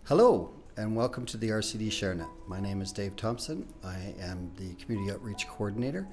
Hello, and welcome to the RCD ShareNet. My name is Dave Thompson. I am the Community Outreach Coordinator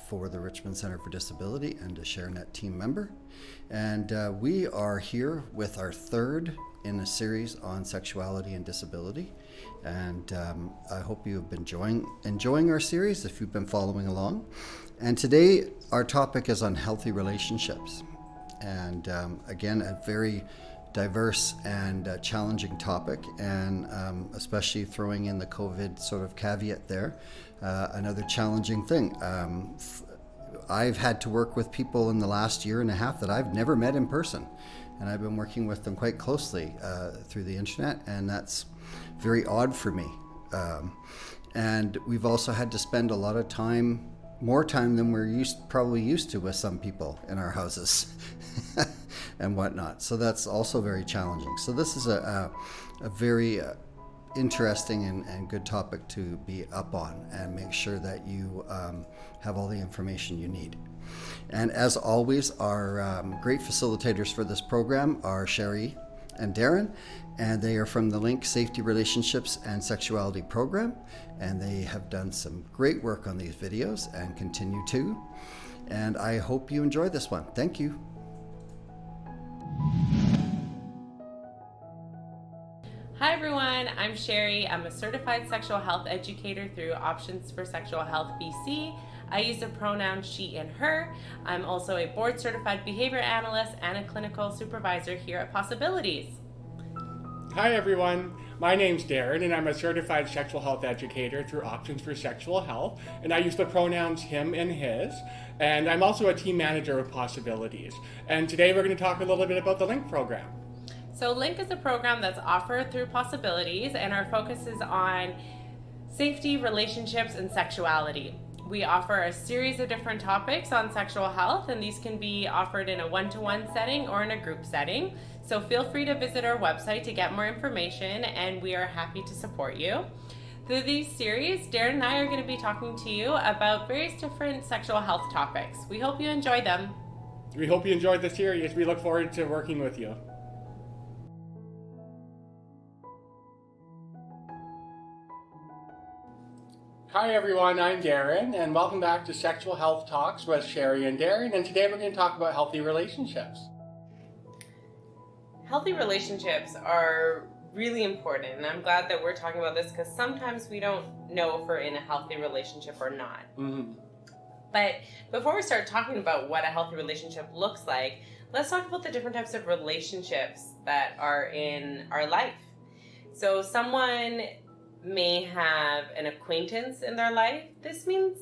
for the Richmond Centre for Disability and a ShareNet team member. And we are here with our third in a series on sexuality and disability. And I hope you have been enjoying our series if you've been following along. And today our topic is on healthy relationships. And again, a very diverse and challenging topic, and especially throwing in the COVID sort of caveat there, another challenging thing. I've had to work with people in the last year and a half that I've never met in person, and I've been working with them quite closely through the internet, and that's very odd for me. And we've also had to spend a lot of time, more time than we're probably used to with some people in our houses. And whatnot. So that's also very challenging. So this is a very interesting and good topic to be up on and make sure that you have all the information you need. And as always, our great facilitators for this program are Sherry and Darren, and they are from the Link Safety Relationships and Sexuality program, and they have done some great work on these videos and continue to. And I hope you enjoy this one. Thank you. Hi everyone, I'm Sherry. I'm a certified sexual health educator through Options for Sexual Health BC. I use the pronouns she and her. I'm also a board certified behavior analyst and a clinical supervisor here at posAbilities. Hi everyone, my name's Darren and I'm a certified sexual health educator through Options for Sexual Health, and I use the pronouns him and his, and I'm also a team manager with posAbilities. And today we're going to talk a little bit about the Link program. So Link is a program that's offered through posAbilities, and our focus is on safety, relationships, and sexuality. We offer a series of different topics on sexual health, and these can be offered in a one-to-one setting or in a group setting. So feel free to visit our website to get more information, and we are happy to support you. Through these series, Darren and I are going to be talking to you about various different sexual health topics. We hope you enjoy them. We hope you enjoyed the series. We look forward to working with you. Hi everyone, I'm Darren, and welcome back to Sexual Health Talks with Sherry and Darren, and today we're going to talk about healthy relationships. Healthy relationships are really important, and I'm glad that we're talking about this because sometimes we don't know if we're in a healthy relationship or not. Mm-hmm. But before we start talking about what a healthy relationship looks like, let's talk about the different types of relationships that are in our life. So someone may have an acquaintance in their life. This means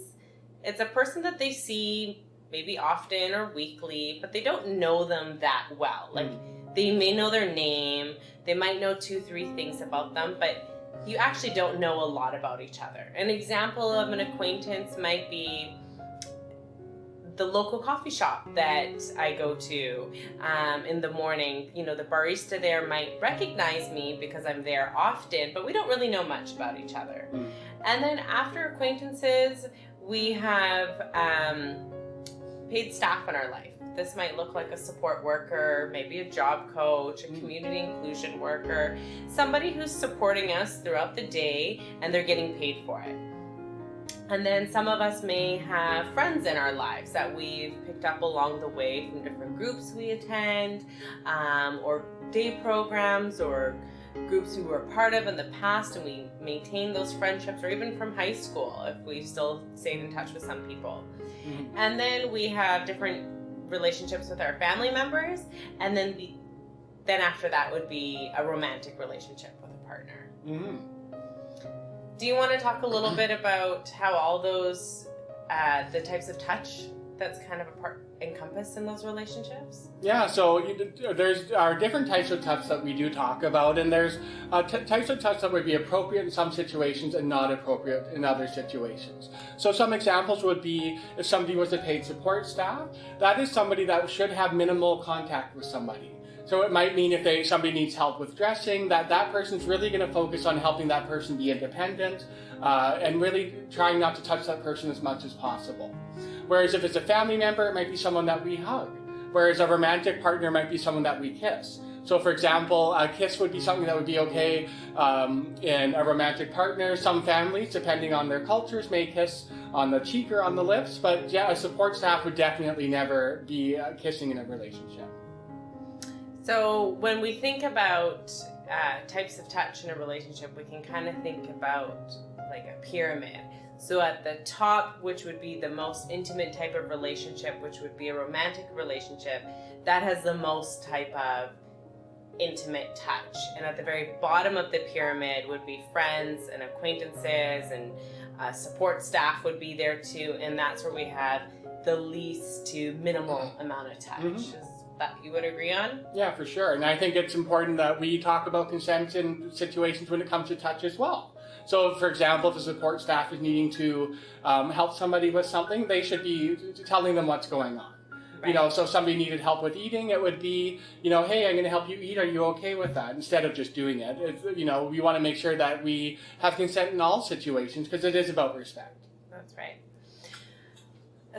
it's a person that they see maybe often or weekly, but they don't know them that well. Like they may know their name, they might know 2-3 things about them, but you actually don't know a lot about each other. An example of an acquaintance might be the local coffee shop that I go to in the morning. You know, the barista there might recognize me because I'm there often, but we don't really know much about each other. And then after acquaintances, we have paid staff in our life. This might look like a support worker, maybe a job coach, a community inclusion worker, somebody who's supporting us throughout the day and they're getting paid for it. And then some of us may have friends in our lives that we've picked up along the way from different groups we attend, or day programs, or groups we were part of in the past, and we maintain those friendships, or even from high school if we've still stayed in touch with some people. Mm-hmm. And then we have different relationships with our family members, and then after that would be a romantic relationship with a partner. Mm-hmm. Do you want to talk a little bit about how all those, the types of touch that's kind of encompassed in those relationships? Yeah, so there's different types of touch that we do talk about, and there's types of touch that would be appropriate in some situations and not appropriate in other situations. So some examples would be if somebody was a paid support staff, that is somebody that should have minimal contact with somebody. So it might mean if somebody needs help with dressing, that person's really going to focus on helping that person be independent and really trying not to touch that person as much as possible. Whereas if it's a family member, it might be someone that we hug. whereas a romantic partner might be someone that we kiss. So for example, a kiss would be something that would be okay in a romantic partner. Some families, depending on their cultures, may kiss on the cheek or on the lips, but yeah, a support staff would definitely never be kissing in a relationship. So when we think about types of touch in a relationship, we can kind of think about like a pyramid. So at the top, which would be the most intimate type of relationship, which would be a romantic relationship, that has the most type of intimate touch. And at the very bottom of the pyramid would be friends and acquaintances, and support staff would be there too. And that's where we have the least to minimal amount of touch. Mm-hmm. Is that you would agree on? Yeah, for sure. And I think it's important that we talk about consent in situations when it comes to touch as well. So, for example, if a support staff is needing to help somebody with something, they should be telling them what's going on. Right. You know, so if somebody needed help with eating, it would be, you know, hey, I'm going to help you eat. Are you okay with that? Instead of just doing it. You know, we want to make sure that we have consent in all situations because it is about respect. That's right.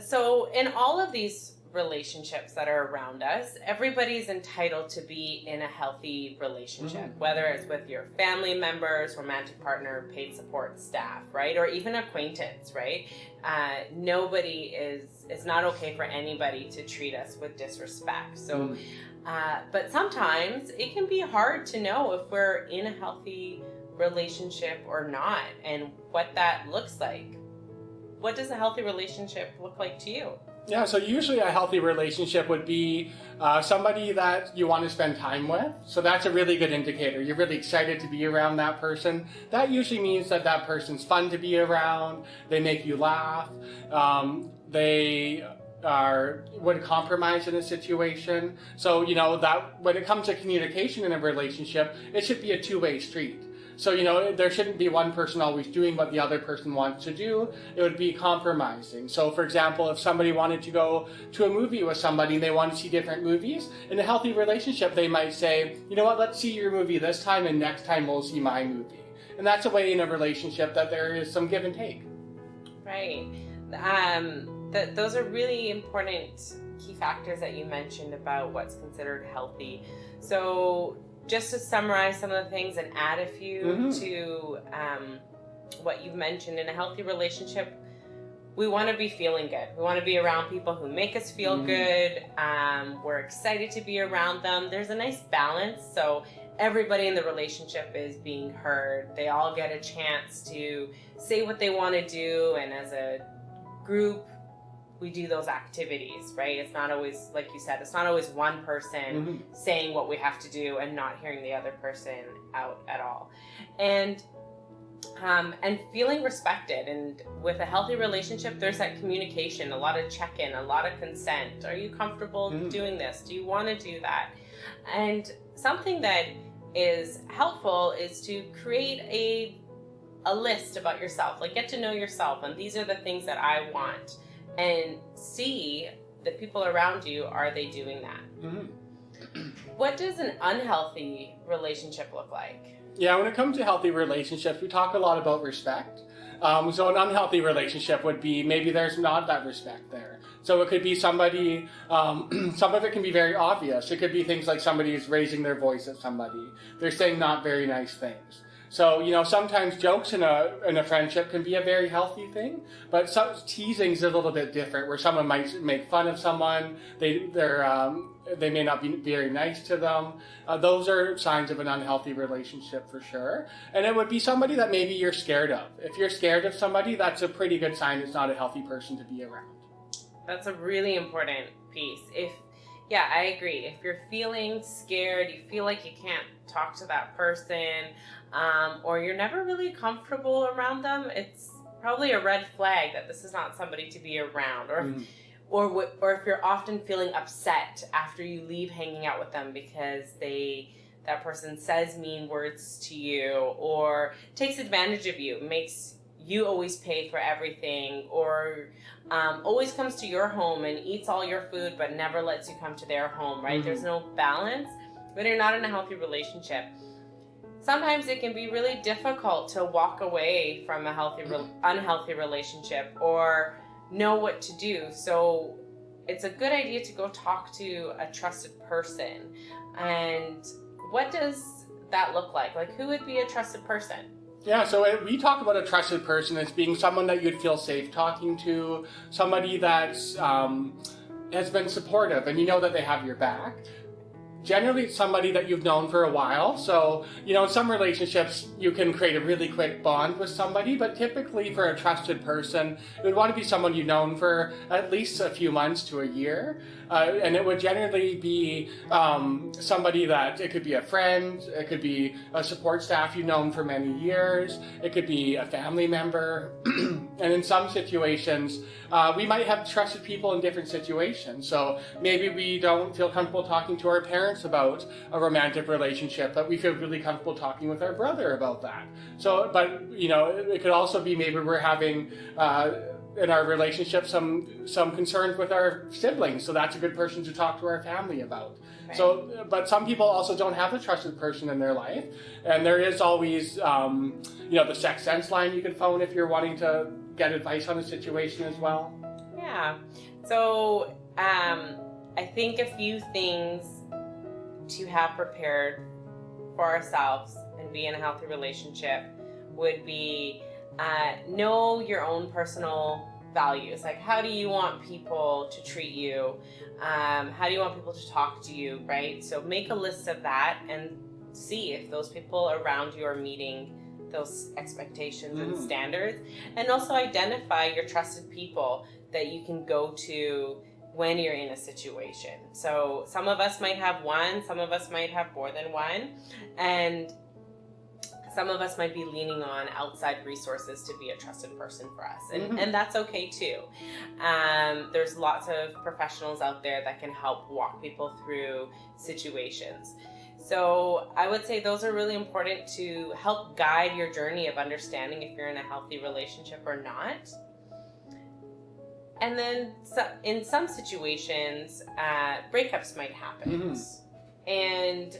So in all of these relationships that are around us, everybody's entitled to be in a healthy relationship, whether it's with your family members, romantic partner, paid support staff, right? Or even acquaintance, right? It's not okay for anybody to treat us with disrespect. So, but sometimes it can be hard to know if we're in a healthy relationship or not, and what that looks like. What does a healthy relationship look like to you? Yeah, so usually a healthy relationship would be somebody that you want to spend time with. So that's a really good indicator. You're really excited to be around that person. That usually means that that person's fun to be around. They make you laugh. They would compromise in a situation. So, you know, that when it comes to communication in a relationship, it should be a two-way street. So, you know, there shouldn't be one person always doing what the other person wants to do. It would be compromising. So, for example, if somebody wanted to go to a movie with somebody and they want to see different movies, in a healthy relationship, they might say, you know what, let's see your movie this time and next time we'll see my movie. And that's a way in a relationship that there is some give and take. Right. Those are really important key factors that you mentioned about what's considered healthy. So, just to summarize some of the things and add a few to what you've mentioned, in a healthy relationship, we want to be feeling good. We want to be around people who make us feel good. We're excited to be around them. There's a nice balance. So everybody in the relationship is being heard. They all get a chance to say what they want to do. And as a group, we do those activities, right? It's not always, like you said, it's not always one person saying what we have to do and not hearing the other person out at all. And feeling respected. And with a healthy relationship, there's that communication, a lot of check-in, a lot of consent. Are you comfortable doing this? Do you want to do that? And something that is helpful is to create a list about yourself, like get to know yourself. And these are the things that I want. And see the people around you, are they doing that? What does an unhealthy relationship look like? Yeah, when it comes to healthy relationships, we talk a lot about respect. So an unhealthy relationship would be maybe there's not that respect there. So it could be somebody, some of it can be very obvious. It could be things like somebody is raising their voice at somebody. They're saying not very nice things. So, you know, sometimes jokes in a friendship can be a very healthy thing, but teasing is a little bit different, where someone might make fun of someone, they may not be very nice to them. Those are signs of an unhealthy relationship for sure. And it would be somebody that maybe you're scared of. If you're scared of somebody, that's a pretty good sign it's not a healthy person to be around. That's a really important piece. Yeah, I agree. If you're feeling scared, you feel like you can't talk to that person, or you're never really comfortable around them, it's probably a red flag that this is not somebody to be around. Or if you're often feeling upset after you leave hanging out with them because that person says mean words to you or takes advantage of you, makes you always pay for everything, or always comes to your home and eats all your food but never lets you come to their home, right? There's no balance. When you're not in a healthy relationship, sometimes it can be really difficult to walk away from a unhealthy relationship or know what to do. So it's a good idea to go talk to a trusted person. And what does that look like? Like, who would be a trusted person? Yeah, so we talk about a trusted person as being someone that you'd feel safe talking to, somebody that's has been supportive and you know that they have your back. Generally, it's somebody that you've known for a while. So, in some relationships, you can create a really quick bond with somebody, but typically for a trusted person, it would want to be someone you've known for at least a few months to a year. And it would generally be somebody that, it could be a friend, it could be a support staff you've known for many years, it could be a family member. And in some situations, we might have trusted people in different situations. So maybe we don't feel comfortable talking to our parents about a romantic relationship, but we feel really comfortable talking with our brother about that. So, but it could also be maybe we're having in our relationship some concerns with our siblings, so that's a good person to talk to our family about. Right. So, but some people also don't have a trusted person in their life, and there is always the sex sense line you can phone if you're wanting to get advice on a situation as well. Yeah. So I think a few things to have prepared for ourselves and be in a healthy relationship would be know your own personal values. Like, how do you want people to treat you? How do you want people to talk to you, right? So make a list of that and see if those people around you are meeting those expectations and standards. And also identify your trusted people that you can go to when you're in a situation. So some of us might have one, some of us might have more than one, and some of us might be leaning on outside resources to be a trusted person for us. And that's okay too. There's lots of professionals out there that can help walk people through situations. So I would say those are really important to help guide your journey of understanding if you're in a healthy relationship or not. And then in some situations, breakups might happen. And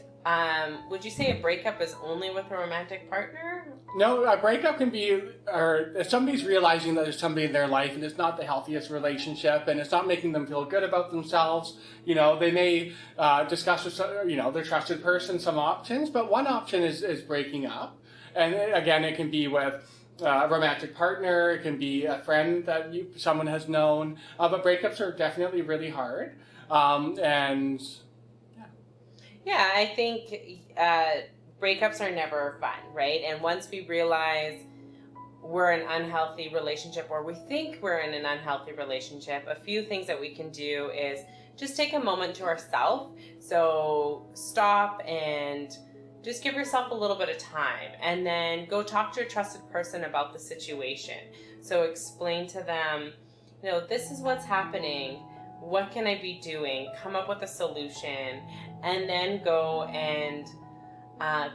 would you say a breakup is only with a romantic partner? No, a breakup can be, or if somebody's realizing that there's somebody in their life and it's not the healthiest relationship and it's not making them feel good about themselves, they may discuss with their trusted person some options, but one option is breaking up. And again, it can be with a romantic partner, it can be a friend that someone has known, but breakups are definitely really hard. Yeah, I think breakups are never fun, right? And once we realize we're in an unhealthy relationship, or we think we're in an unhealthy relationship, a few things that we can do is just take a moment to ourselves. So stop and just give yourself a little bit of time, and then go talk to a trusted person about the situation. So explain to them, this is what's happening. What can I be doing? Come up with a solution, and then go and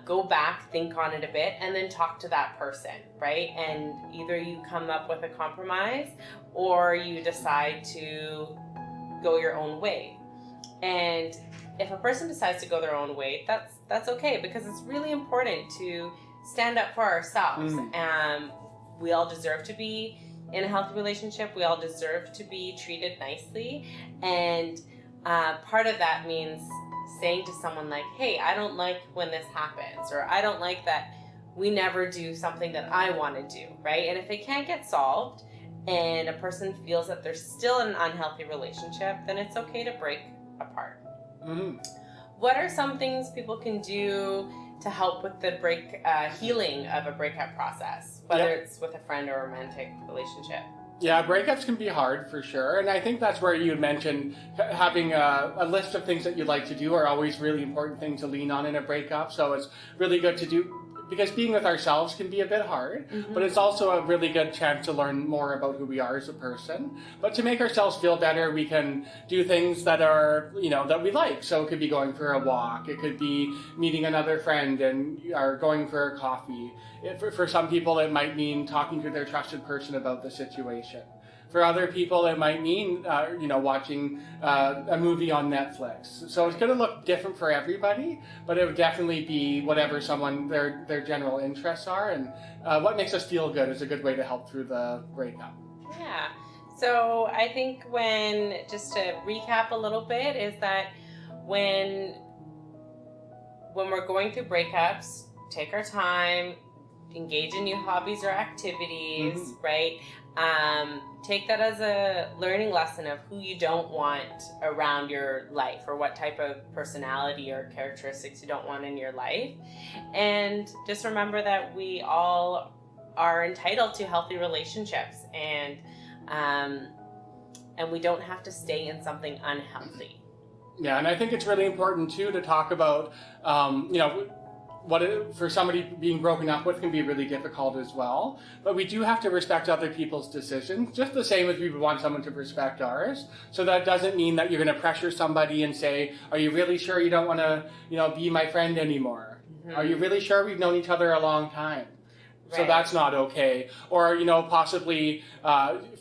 go back, think on it a bit, and then talk to that person, right? And either you come up with a compromise or you decide to go your own way. And if a person decides to go their own way, that's okay, because it's really important to stand up for ourselves. We all deserve to be in a healthy relationship. We all deserve to be treated nicely. And part of that means saying to someone like, hey, I don't like when this happens, or I don't like that we never do something that I want to do, right? And if it can't get solved and a person feels that they're still in an unhealthy relationship, then it's okay to break apart. What are some things people can do to help with the healing of a breakup process, whether it's with a friend or a romantic relationship? Yeah, breakups can be hard for sure, and I think that's where you mentioned having a list of things that you'd like to do are always really important thing to lean on in a breakup. So it's really good to do, because being with ourselves can be a bit hard, but it's also a really good chance to learn more about who we are as a person. But to make ourselves feel better, we can do things that are, that we like. So it could be going for a walk, it could be meeting another friend or going for a coffee. For some people, it might mean talking to their trusted person about the situation. For other people, it might mean, watching a movie on Netflix. So it's going to look different for everybody, but it would definitely be whatever their general interests are, and what makes us feel good is a good way to help through the breakup. Yeah. So I think just to recap a little bit, is that when we're going through breakups, take our time, engage in new hobbies or activities, right? Take that as a learning lesson of who you don't want around your life, or what type of personality or characteristics you don't want in your life. And just remember that we all are entitled to healthy relationships, and we don't have to stay in something unhealthy. Yeah, and I think it's really important too to talk about, for somebody being broken up with can be really difficult as well. But we do have to respect other people's decisions, just the same as we would want someone to respect ours. So that doesn't mean that you're going to pressure somebody and say, "Are you really sure you don't want to, be my friend anymore? Are you really sure we've known each other a long time?" Right. So that's not okay. Or, possibly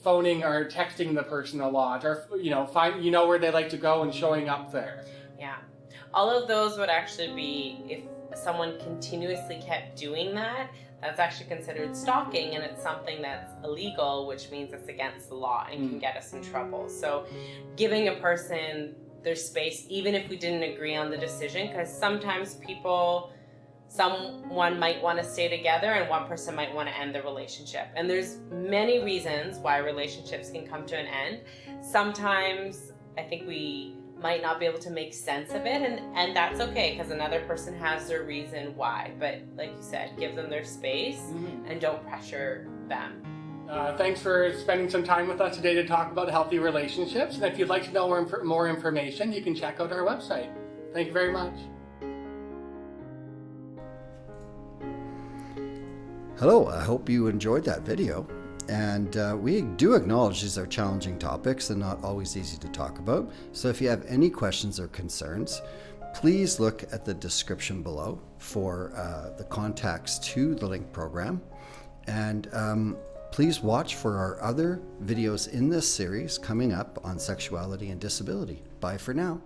phoning or texting the person a lot, or, find where they like to go and showing up there. Yeah. All of those would actually be, if someone continuously kept doing that, that's actually considered stalking, and it's something that's illegal, which means it's against the law and can get us in trouble. So giving a person their space, even if we didn't agree on the decision, because sometimes someone might want to stay together and one person might want to end the relationship. And there's many reasons why relationships can come to an end. Sometimes I think we might not be able to make sense of it, and that's okay, because another person has their reason why. But like you said, give them their space and don't pressure them. Thanks for spending some time with us today to talk about healthy relationships. And if you'd like to know more information, you can check out our website. Thank you very much. Hello, I hope you enjoyed that video. And we do acknowledge these are challenging topics and not always easy to talk about. So if you have any questions or concerns, please look at the description below for the contacts to the LINK program. And please watch for our other videos in this series coming up on sexuality and disability. Bye for now.